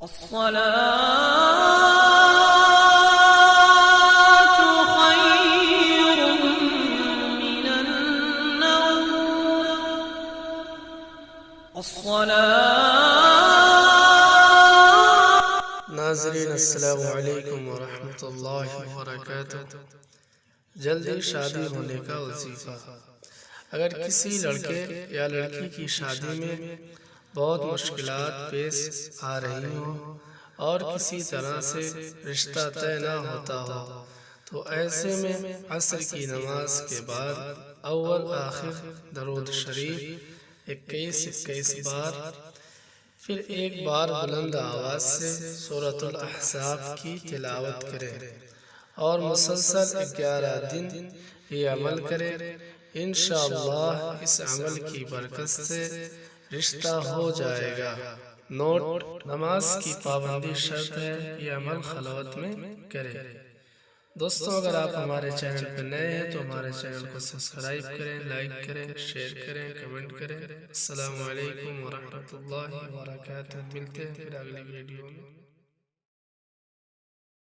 خير من النوم ناظرین السلام علیکم ورحمۃ اللہ وبرکاتہ۔ جلدی شادی ہونے کا وظیفہ۔ اگر کسی لڑکے یا لڑکی کی شادی میں بہت مشکلات پیش آ رہی ہوں اور کسی طرح سے رشتہ طے نہ ہوتا ہو تو ایسے میں عصر کی نماز کے بعد اول آخر درود شریف 21 بار، پھر ایک بار بلند آواز سے سورۃ الاحزاب کی تلاوت کرے اور مسلسل 11 دن یہ عمل کرے۔ انشاءاللہ اس عمل کی برکت سے رشتہ ہو جائے گا۔ نوٹ: نماز کی پابندی شرط ہے، یہ عمل خلوت میں کرے۔ دوستو، اگر آپ ہمارے چینل پہ نئے ہیں تو ہمارے چینل کو سبسکرائب کریں، لائک کریں، شیئر کریں، کمنٹ کریں۔ السلام علیکم ورحمۃ اللہ وبرکاتہ۔ ملتے ہیں پھر اگلی ویڈیو میں۔